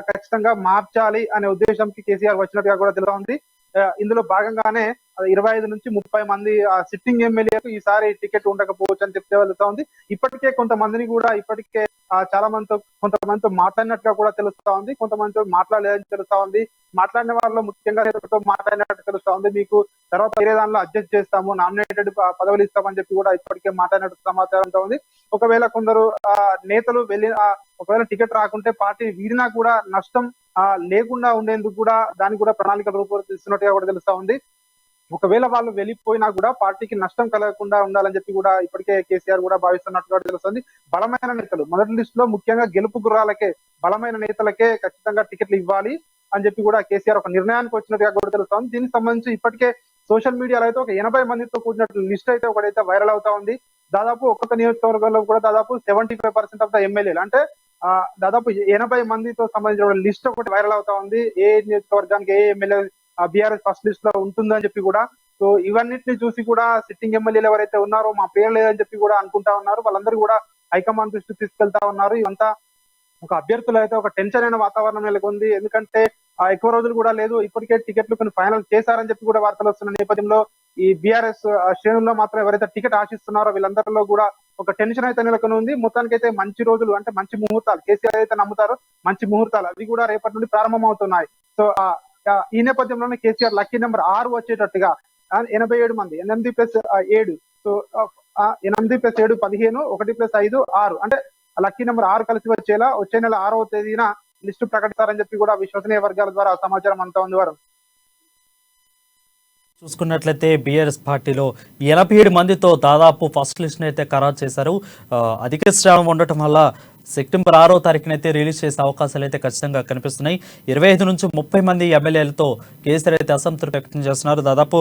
ఖచ్చితంగా మార్చాలి అనే ఉద్దేశంకి కేసీఆర్ వచ్చినట్టుగా కూడా తెలుస్తూ ఉంది. ఇందులో భాగంగానే 25 నుంచి 30 మంది సిట్టింగ్ ఎమ్మెల్యేలకు ఈసారి టికెట్ ఉండకపోవచ్చు అని చెప్తే వెళ్తా ఉంది. ఇప్పటికే కొంతమందిని కూడా ఇప్పటికే చాలా కొంతమందితో మాట్లాడినట్టుగా కూడా తెలుస్తా ఉంది, కొంతమందితో మాట్లాడలేదని తెలుస్తా ఉంది. మాట్లాడిన వాళ్ళలో ముఖ్యంగా మాట్లాడినట్టు తెలుస్తా ఉంది. మీకు తర్వాత వేరే దానిలో అడ్జస్ట్ చేస్తాము, నామినేటెడ్ పదవులు ఇస్తామని చెప్పి కూడా ఇప్పటికే మాట్లాడినట్టు సమాచారంతో ఉంది. ఒకవేళ కొందరు నేతలు ఒకవేళ టికెట్ రాకుంటే పార్టీ వీడినా కూడా నష్టం లేకుండా ఉండేందుకు కూడా దానికి కూడా ప్రణాళికలు రూపొందిస్తున్నట్టుగా కూడా తెలుస్తా ఉంది. ఒకవేళ వాళ్ళు వెళ్ళిపోయినా కూడా పార్టీకి నష్టం కలగకుండా ఉండాలని చెప్పి కూడా ఇప్పటికే కేసీఆర్ కూడా భావిస్తున్నట్టుగా తెలుస్తుంది. బలమైన నేతలు మొదటి లిస్ట్ లో ముఖ్యంగా గెలుపు గుర్రాలకే, బలమైన నేతలకే ఖచ్చితంగా టికెట్లు ఇవ్వాలి అని చెప్పి కూడా కేసీఆర్ ఒక నిర్ణయానికి వచ్చినట్టుగా కూడా తెలుస్తుంది. దీనికి సంబంధించి ఇప్పటికే సోషల్ మీడియాలో అయితే ఒక 80 మందితో కూడినట్టు లిస్ట్ అయితే ఒకటైతే వైరల్ అవుతా ఉంది. దాదాపు ఒక్కొక్క నియోజకవర్గంలో కూడా దాదాపు 75% ఆఫ్ ద ఎమ్మెల్యేలు అంటే దాదాపు 80 మందితో సంబంధించిన లిస్ట్ ఒకటి వైరల్ అవుతా ఉంది. ఏ నియోజకవర్గానికి ఏ ఎమ్మెల్యే బీఆర్ఎస్ ఫస్ట్ లిస్ట్ లో ఉంటుందని చెప్పి కూడా. సో ఇవన్నిటిని చూసి కూడా సిట్టింగ్ ఎమ్మెల్యేలు ఎవరైతే ఉన్నారో మా పేరు లేదని చెప్పి కూడా అనుకుంటా ఉన్నారు. వాళ్ళందరూ కూడా హైకమాండ్ దృష్టికి తీసుకెళ్తా ఉన్నారు. ఇవంతా ఒక అభ్యర్థులు అయితే ఒక టెన్షన్ అయిన వాతావరణం నెలకొంది. ఎందుకంటే ఎక్కువ రోజులు కూడా లేదు, ఇప్పటికే టికెట్లు కొన్ని ఫైనల్ చేశారని చెప్పి కూడా వార్తలు వస్తున్న నేపథ్యంలో ఈ బీఆర్ఎస్ శ్రేణుల్లో మాత్రం ఎవరైతే టికెట్ ఆశిస్తున్నారో వీళ్ళందరిలో కూడా ఒక టెన్షన్ అయితే నెలకొని ఉంది. మొత్తానికైతే మంచి రోజులు అంటే మంచి ముహూర్తాలు కేసీఆర్ అయితే నమ్ముతారు, మంచి ముహూర్తాలు అవి కూడా రేపటి నుండి ప్రారంభం అవుతున్నాయి. సో ఈ నేపథ్యంలోనే కేసీఆర్ లక్కీ నెంబర్ 6 వచ్చేటట్టుగా 87 మంది 8+7 సో 8+7 15 1+5 6 అంటే లక్కీ నెంబర్ 6 కలిసి వచ్చేలా వచ్చే నెల 6వ తేదీన లిస్టు ప్రకటిస్తారని చెప్పి కూడా విశ్వసనీయ వర్గాల ద్వారా సమాచారం అంతా ఉంది వారు. చూసుకున్నట్లయితే బీఆర్ఎస్ పార్టీలో 87 మందితో దాదాపు ఫస్ట్ లిస్ట్ అయితే ఖరారు చేశారు. అధిక శ్రావం ఉండటం వల్ల సెప్టెంబర్ 6వ తారీఖునైతే రిలీజ్ చేసే అవకాశాలు అయితే ఖచ్చితంగా కనిపిస్తున్నాయి. 25 నుంచి 30 మంది ఎమ్మెల్యేలతో కేసీఆర్ అయితే అసంతృప్తి వ్యక్తం చేస్తున్నారు. దాదాపు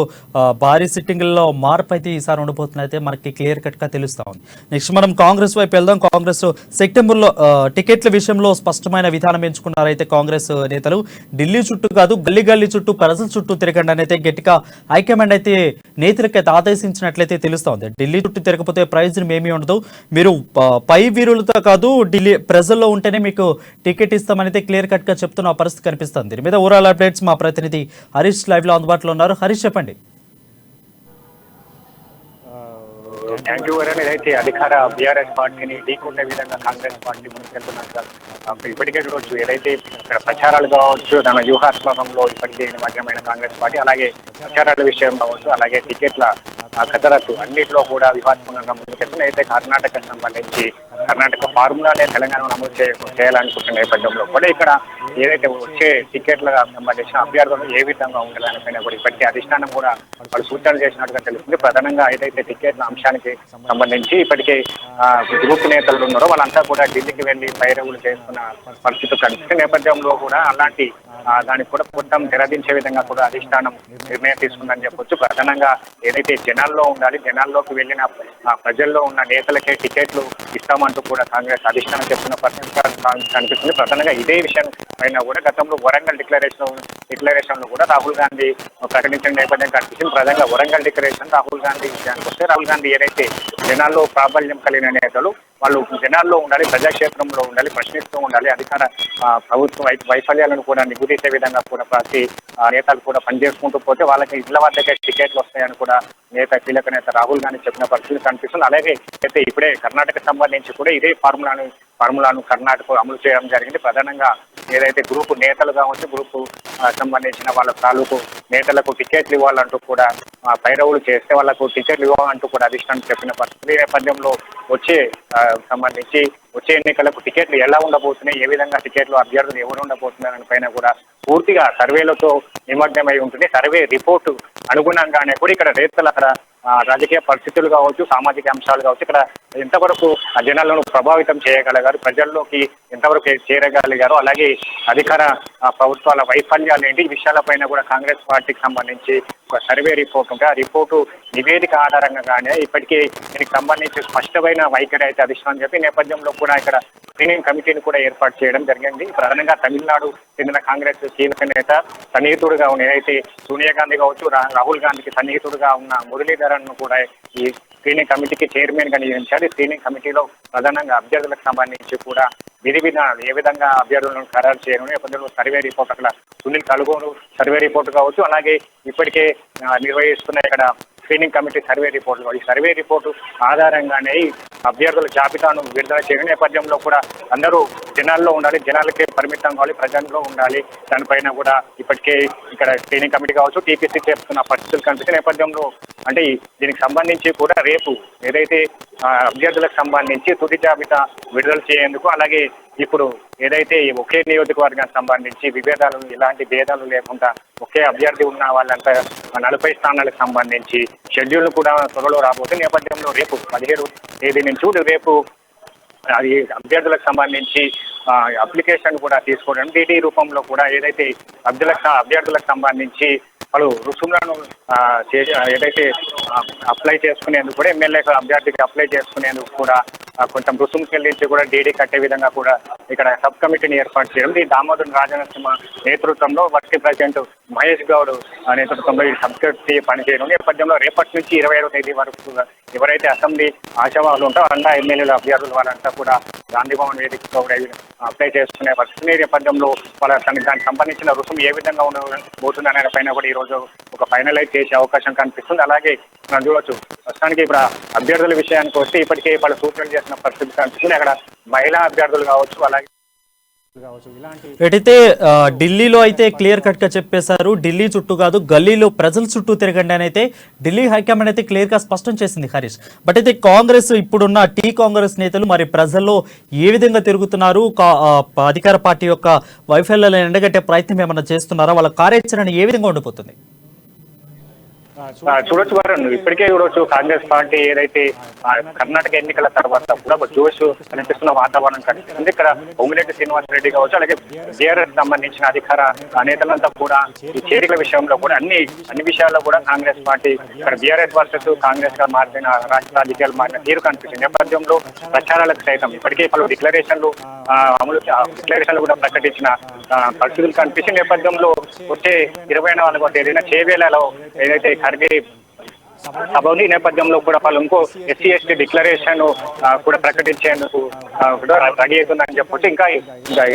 భారీ సిట్టింగ్లలో మార్పు అయితే ఈసారి ఉండబోతున్నైతే మనకి క్లియర్ కట్గా తెలుస్తూ ఉంది. నెక్స్ట్ మనం కాంగ్రెస్ వైపు వెళ్దాం. కాంగ్రెస్ సెప్టెంబర్లో టికెట్ల విషయంలో స్పష్టమైన విధానం ఎంచుకున్నారైతే కాంగ్రెస్ నేతలు. ఢిల్లీ చుట్టూ కాదు, గల్లీ గల్లీ చుట్టూ, ప్రజల చుట్టూ తిరగండి అని అయితే గట్టిగా హైకమాండ్ అయితే నేతలకైతే ఆదేశించినట్లయితే తెలుస్తోంది. ఢిల్లీ చుట్టూ తిరగకపోతే ప్రయోజనం ఏమీ ఉండదు, మీరు పై వీరులతో కాదు ఢిల్లీ ప్రజల్లో ఉంటేనే మీకు టికెట్ ఇస్తామని అయితే క్లియర్ కట్ గా చెప్తున్న పరిస్థితి కనిపిస్తుంది. దీని మీద ఓవరాల్ అప్డేట్స్ మా ప్రతినిధి హరీష్ లైవ్ లో అందుబాటులో ఉన్నారు. హరీష్ చెప్పండి. Thank you వరణ్. ఏదైతే అధికార బీఆర్ఎస్ పార్టీని ఢీకొట్టే విధంగా కాంగ్రెస్ పార్టీ ముందుకెళ్తున్నట్టుగా ఇప్పటికే చూడవచ్చు. ఏదైతే ఇక్కడ ప్రచారాలు కావచ్చు, తన వ్యూహాత్మకంలో ఇప్పటికే నిమగ్నమైన కాంగ్రెస్ పార్టీ, అలాగే ప్రచారాల విషయం కావచ్చు, అలాగే టికెట్ల కసరత్తు అన్నింటిలో కూడా వ్యూహాత్మకంగా ముందుకెళ్తున్న. అయితే కర్ణాటకకు సంబంధించి కర్ణాటక ఫార్ములానే తెలంగాణను అమలు చేయాలనుకుంటున్న నేపథ్యంలో కూడా ఇక్కడ ఏదైతే వచ్చే టికెట్లకు సంబంధించిన అభ్యర్థులు ఏ విధంగా ఉండాలనిపైన కూడా ఇప్పటికే అధిష్టానం కూడా వాళ్ళు సూచనలు చేసినట్టుగా తెలుస్తుంది. ప్రధానంగా ఏదైతే టికెట్ల అంశానికి సంబంధించి ఇప్పటికే గ్రూప్ నేతలు ఉన్నారో వాళ్ళంతా కూడా ఢిల్లీకి వెళ్లి పైరవులు చేస్తున్న పరిస్థితి కనిపిస్తుంది. నేపథ్యంలో కూడా అలాంటి దానికి కూడా మొత్తం తెరదించే విధంగా కూడా అధిష్టానం నిర్ణయం తీసుకుందని చెప్పొచ్చు. ప్రధానంగా ఏదైతే జనాల్లో ఉండాలి, జనాల్లోకి వెళ్ళిన ప్రజల్లో ఉన్న నేతలకే టికెట్లు ఇస్తామంటూ కూడా కాంగ్రెస్ అధిష్టానం చెప్తున్న పరిస్థితి కనిపిస్తుంది. ప్రధానంగా ఇదే విషయం పైన కూడా గతంలో వరంగల్ డిక్లరేషన్ లో కూడా రాహుల్ గాంధీ ప్రకటించిన నేపథ్యం కనిపిస్తుంది. ప్రధానంగా వరంగల్ డిక్లరేషన్ రాహుల్ గాంధీ విషయానికి వస్తే, రాహుల్ గాంధీ ఏదైతే జనాల్లో ప్రాబల్యం కలిగిన నేతలు వాళ్ళు జనాల్లో ఉండాలి, ప్రజాక్షేత్రంలో ఉండాలి, ప్రశ్నిస్తూ ఉండాలి, అధికార ప్రభుత్వ వైఫల్యాలను కూడా నిగుదీసే విధంగా కూడా ప్రతి నేతలు కూడా పనిచేసుకుంటూ పోతే వాళ్ళకి ఇళ్ల వద్దకే టికెట్లు వస్తాయని కూడా కీలక నేత రాహుల్ గాంధీ చెప్పిన పరిస్థితి కనిపిస్తుంది. అలాగే అయితే ఇప్పుడే కర్ణాటక సంబంధించి కూడా ఇదే ఫార్ములాను కర్ణాటక అమలు చేయడం జరిగింది. ప్రధానంగా ఏదైతే గ్రూపు నేతలు కావచ్చు, గ్రూపు సంబంధించిన వాళ్ళ తాలూకు నేతలకు టికెట్లు ఇవ్వాలంటూ కూడా పైరవులు చేస్తే వాళ్ళకు టికెట్లు ఇవ్వాలంటూ కూడా అధిష్టానం చెప్పిన పరిస్థితి నేపథ్యంలో వచ్చే ఎన్నికలకు టికెట్లు ఎలా ఉండబోతున్నాయి, ఏ విధంగా టికెట్లు అభ్యర్థులు ఎవరు ఉండబోతున్నారని పైన కూడా పూర్తిగా సర్వేలతో నిమగ్నమై ఉంటుంది. సర్వే రిపోర్టు అనుగుణంగానే కూడా ఇక్కడ రైతులు అక్కడ రాజకీయ పరిస్థితులు కావచ్చు, సామాజిక అంశాలు కావచ్చు, ఇక్కడ ఎంతవరకు జనాలను ప్రభావితం చేయగలిగారు, ప్రజల్లోకి ఎంతవరకు చేరగలిగారు, అలాగే అధికార ప్రభుత్వాల వైఫల్యాలు ఏంటి, ఈ విషయాలపైన కూడా కాంగ్రెస్ పార్టీకి సంబంధించి ఒక సర్వే రిపోర్ట్ ఉంటే ఆ రిపోర్టు నివేదిక ఆధారంగానే ఇప్పటికే దీనికి సంబంధించి స్పష్టమైన వైఖరి అయితే అధిష్టానం చెప్పి నేపథ్యంలో కూడా ఇక్కడ స్క్రీనింగ్ కమిటీని కూడా ఏర్పాటు చేయడం జరిగింది. ప్రధానంగా తమిళనాడు చెందిన కాంగ్రెస్ కీలక నేత సన్నిహితుడుగా ఉన్న ఏదైతే సోనియా గాంధీ కావచ్చు, రాహుల్ గాంధీకి సన్నిహితుడుగా ఉన్న మురళీధరన్ ను కూడా ఈ స్క్రీనింగ్ కమిటీకి చైర్మన్ గా నియమించారు. ఈ స్క్రీనింగ్ కమిటీలో ప్రధానంగా అభ్యర్థులకు సంబంధించి కూడా విధి విధానాలు ఏ విధంగా అభ్యర్థులను ఖరారు చేయడం నేపథ్యంలో సర్వే రిపోర్ట్ అక్కడ సునీల్ కలుగోను సర్వే రిపోర్ట్ కావచ్చు, అలాగే ఇప్పటికే నిర్వహిస్తున్న ఇక్కడ స్క్రీనింగ్ కమిటీ సర్వే రిపోర్టు, ఈ సర్వే రిపోర్టు ఆధారంగానే అభ్యర్థుల జాబితాను విడుదల చేయడం నేపథ్యంలో కూడా అందరూ జనాల్లో ఉండాలి, జనాలకే పరిమితం కావాలి, ప్రజల్లో ఉండాలి. దానిపైన కూడా ఇప్పటికే ఇక్కడ స్క్రీనింగ్ కమిటీ కావచ్చు, టీపీసీ చేస్తున్న పరిస్థితులు కనిపించే నేపథ్యంలో అంటే దీనికి సంబంధించి కూడా రేపు ఏదైతే అభ్యర్థులకు సంబంధించి తుది జాబితా విడుదల చేయేందుకు, అలాగే ఇప్పుడు ఏదైతే ఒకే నియోజకవర్గానికి సంబంధించి ఎలాంటి భేదాలు లేకుండా ఒకే అభ్యర్థి ఉన్న వాళ్ళంతా 40 స్థానాలకు సంబంధించి షెడ్యూల్ కూడా త్వరలో రాబోతుంది. నేపథ్యంలో రేపు 17వ తేదీ నుంచి రేపు అది అభ్యర్థులకు సంబంధించి అప్లికేషన్ కూడా తీసుకోవడం, డీడీ రూపంలో కూడా ఏదైతే అభ్యర్థులకు సంబంధించి వాళ్ళు రుసుములను ఏదైతే అప్లై చేసుకునేందుకు కూడా ఎమ్మెల్యే అభ్యర్థికి అప్లై చేసుకునేందుకు కూడా కొంచెం రుసుము చెల్లించి కూడా డీడీ కట్టే విధంగా కూడా ఇక్కడ సబ్ కమిటీని ఏర్పాటు చేయడం. ఈ దామోదర్ రాజనరసింహ నేతృత్వంలో వర్కింగ్ ప్రెసిడెంట్ మహేష్ గౌడ్ నేతృత్వంలో ఈ సబ్ కమిటీ పనిచేయడం నేపథ్యంలో రేపటి నుంచి 25వ తేదీ వరకు ఎవరైతే అసెంబ్లీ ఆశావాహులు ఉంటారో అండా ఎమ్మెల్యేల అభ్యర్థులు వాళ్ళంతా కూడా గాంధీ భవన్ వేదికతో అప్లై చేసుకునే పరిస్థితి నేపథ్యంలో దానికి సంబంధించిన రుసుము ఏ విధంగా ఉండబోతుంది అనే పైన కూడా ఈరోజు ఒక ఫైనలైజ్ చేసే అవకాశం కనిపిస్తుంది. అలాగే మనం చూడవచ్చు ప్రస్తుతానికి ఇప్పుడు అభ్యర్థుల విషయానికి వస్తే ఇప్పటికే వాళ్ళు సూచనలు చేసిన పరిస్థితి కనిపిస్తుంది. అక్కడ మహిళా అభ్యర్థులు కావచ్చు, అలాగే కావచ్చు ఇలాంటి ఎటైతే ఢిల్లీలో అయితే క్లియర్ కట్ గా చెప్పేశారు, ఢిల్లీ చుట్టూ కాదు గల్లీలో ప్రజల చుట్టూ తిరగండి అని అయితే ఢిల్లీ హైకమాండ్ అయితే క్లియర్ గా స్పష్టం చేసింది హరీష్. బట్ అయితే కాంగ్రెస్ ఇప్పుడున్న కాంగ్రెస్ నేతలు మరి ప్రజల్లో ఏ విధంగా తిరుగుతున్నారు, అధికార పార్టీ యొక్క వైఫల్యాలను ఎండగట్టే ప్రయత్నం ఏమైనా చేస్తున్నారా, వాళ్ళ కార్యాచరణ ఏ విధంగా ఉండిపోతుంది? చూడొచ్చు వరుణ్, ఇప్పటికే చూడొచ్చు కాంగ్రెస్ పార్టీ ఏదైతే కర్ణాటక ఎన్నికల తర్వాత కూడా ఒక జోష్ కనిపిస్తున్న వాతావరణం కనిపిస్తుంది. ఇక్కడ పొంగులేటి శ్రీనివాసరెడ్డి కావచ్చు, అలాగే బీఆర్ఎస్ సంబంధించిన అధికార నేతలంతా కూడా ఈ చేరికల విషయంలో కూడా అన్ని విషయాల్లో కూడా కాంగ్రెస్ పార్టీ ఇక్కడ బీఆర్ఎస్ వర్సెస్ కాంగ్రెస్ గా మారిన రాష్ట్ర రాజకీయాలు మారిన తీరు కనిపిస్తుంది. నేపథ్యంలో ప్రచారాలకు సైతం ఇప్పటికే పలు డిక్లరేషన్లు కూడా ప్రకటించిన పరిస్థితులు కనిపించిన నేపథ్యంలో వచ్చే 24వ తేదీన చేవేలలో ఏదైతే ఖర్గే సభ ఉంది. ఈ నేపథ్యంలో కూడా వాళ్ళు ఇంకో ఎస్సీ ఎస్టీ డిక్లరేషన్ కూడా ప్రకటించేందుకు కూడా రెడీ అవుతుందని చెప్పొచ్చు. ఇంకా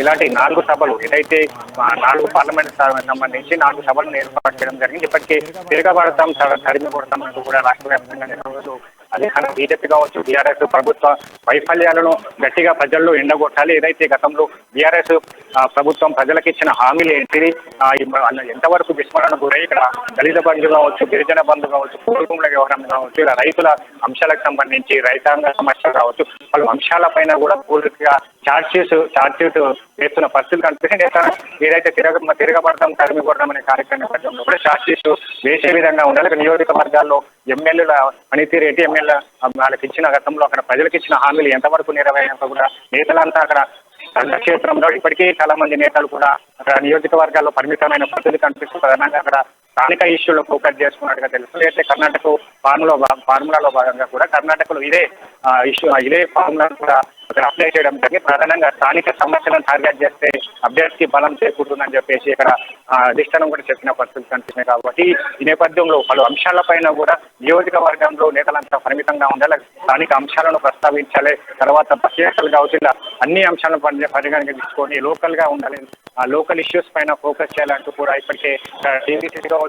ఇలాంటి 4 సభలు ఏదైతే 4 పార్లమెంట్ సంబంధించి 4 సభలను ఏర్పాటు చేయడం జరిగింది. ఇప్పటికీ తిరగబడతాం తరిమి కొడతాం అంటూ కూడా రాష్ట్ర వ్యాప్తంగా అధికారం బీజేపీ కావచ్చు, బీఆర్ఎస్ ప్రభుత్వ వైఫల్యాలను గట్టిగా ప్రజల్లో ఎండగొట్టాలి. ఏదైతే గతంలో బీఆర్ఎస్ ప్రభుత్వం ప్రజలకు ఇచ్చిన హామీలు ఏంటిది, ఎంతవరకు విస్మరణ గురై ఇక్కడ దళిత బంధు కావచ్చు, గిరిజన బంధు కావచ్చు, కుటుంబ వ్యవహారం కావచ్చు, ఇలా రైతుల అంశాలకు సంబంధించి రైతాంగ సమస్యలు కావచ్చు, పలు అంశాలపైన కూడా పూర్తిగా చార్జ్ షీట్ వేస్తున్న పరిస్థితులు కనిపిస్తుంది. ఏదైతే తిరగబడతాం తరిమి కొడతాం అనే కార్యక్రమం నేపథ్యంలో కూడా చార్జ్ షీట్ వేసే విధంగా ఉండాలి. నియోజకవర్గాల్లో ఎమ్మెల్యేల పనితీరు ఏంటి, ఎమ్మెల్యే వాళ్ళకి ఇచ్చిన గతంలో అక్కడ ప్రజలకు ఇచ్చిన హామీలు ఎంతవరకు నెరవేరినంత కూడా నేతలంతా అక్కడ క్షేత్రంలో ఇప్పటికే చాలా మంది నేతలు కూడా అక్కడ నియోజకవర్గాల్లో పరిమితమైన పరిస్థితి కనిపిస్తుంది. ప్రధానంగా అక్కడ స్థానిక ఇష్యూలో ఫోకస్ చేసుకున్నట్టుగా తెలుస్తుంది. అయితే కర్ణాటక ఫార్ములాలో భాగంగా కూడా కర్ణాటకలో ఇదే ఫార్ములా కూడా అప్లై చేయడం జరిగింది. ప్రధానంగా స్థానిక సమస్యలను టార్గెట్ చేస్తే అభ్యర్థికి బలం చేకూరుతుందని చెప్పేసి ఇక్కడ అధిష్టానం కూడా చెప్పిన పరిస్థితులు కనిపిస్తున్నాయి. కాబట్టి ఈ నేపథ్యంలో పలు అంశాలపైన కూడా నియోజకవర్గంలో నేతలంతా పరిమితంగా ఉండాలి, స్థానిక అంశాలను ప్రస్తావించాలి, తర్వాత ప్రత్యేకలు కావచ్చు, అన్ని అంశాలను పరిగణన తీసుకొని లోకల్ గా ఉండాలి, ఆ లోకల్ ఇష్యూస్ పైన ఫోకస్ చేయాలంటూ కూడా ఇప్పటికే టీవీసీ కావచ్చు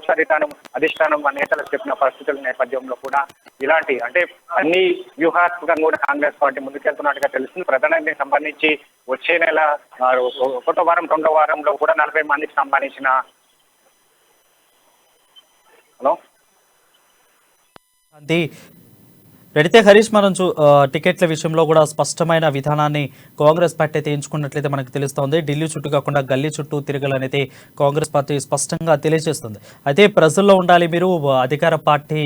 అధిష్టానం నేతలకు చెప్పిన పరిస్థితుల నేపథ్యంలో కూడా ఇలాంటి అంటే అన్ని వ్యూహాత్మకంగా కూడా కాంగ్రెస్ పార్టీ ముందుకెళ్తున్నట్టుగా తెలుస్తుంది. ప్రధానంగా సంబంధించి వచ్చే నెల 1వ వారం 2వ వారంలో కూడా 40 మందికి సంబంధించిన రెడితే హరీష్, మనం టికెట్ల విషయంలో కూడా స్పష్టమైన విధానాన్ని కాంగ్రెస్ పార్టీ అయితే ఎంచుకున్నట్లయితే మనకు తెలుస్తోంది. ఢిల్లీ చుట్టూ కాకుండా గల్లీ చుట్టూ తిరగాలనైతే కాంగ్రెస్ పార్టీ స్పష్టంగా తెలియజేస్తుంది. అయితే ప్రజల్లో ఉండాలి, మీరు అధికార పార్టీ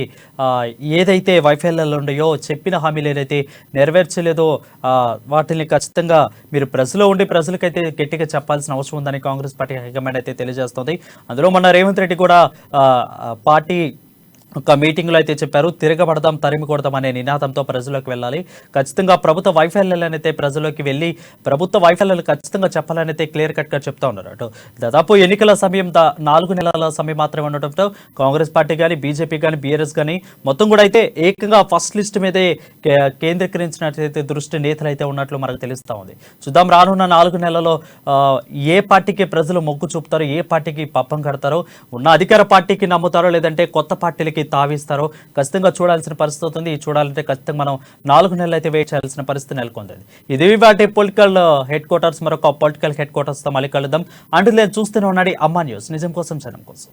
ఏదైతే వైఫల్యాలు ఉన్నాయో, చెప్పిన హామీలు ఏదైతే నెరవేర్చలేదో వాటిని ఖచ్చితంగా మీరు ప్రజల్లో ఉండి ప్రజలకైతే గట్టిగా చెప్పాల్సిన అవసరం ఉందని కాంగ్రెస్ పార్టీ హైకమాండ్ అయితే తెలియజేస్తోంది. అందులో మొన్న రేవంత్ రెడ్డి కూడా పార్టీ ఒక మీటింగ్లో అయితే చెప్పారు, తిరగబడదాం తరిమి కొడదాం అనే నినాదంతో ప్రజల్లోకి వెళ్ళాలి, ఖచ్చితంగా ప్రభుత్వ వైఫల్యాలను అయితే ప్రజల్లోకి వెళ్ళి ప్రభుత్వ వైఫల్యాలు ఖచ్చితంగా చెప్పాలని అయితే క్లియర్ కట్గా చెప్తా ఉన్నారు. అటు దాదాపు ఎన్నికల సమయం 4 నెలల సమయం మాత్రమే ఉండటంతో కాంగ్రెస్ పార్టీ కానీ బీజేపీ కానీ బీఆర్ఎస్ కానీ మొత్తం కూడా అయితే ఏకంగా ఫస్ట్ లిస్ట్ మీదే కేంద్రీకరించినట్లయితే దృష్టి నేతలు అయితే ఉన్నట్లు మనకు తెలుస్తూ ఉంది. చూద్దాం రానున్న 4 నెలల్లో ఏ పార్టీకి ప్రజలు మొగ్గు చూపుతారో, ఏ పార్టీకి పప్పం కడతారో, ఉన్న అధికార పార్టీకి నమ్ముతారో లేదంటే కొత్త పార్టీలకి తావిస్తారో ఖచ్చితంగా చూడాల్సిన పరిస్థితి అవుతుంది. చూడాలంటే ఖచ్చితంగా మనం 4 నెలలు అయితే వెయిట్ చేయాల్సిన పరిస్థితి నెలకొంది. ఇది వాటి పొలిటికల్ హెడ్ క్వార్టర్స్, మరొక పొలిటికల్ హెడ్ క్వార్టర్స్తో మళ్ళీ కలుద్దాం. అంటూ నేను చూస్తూనే ఉన్నాడు అమ్మా న్యూస్, నిజం కోసం జనం కోసం.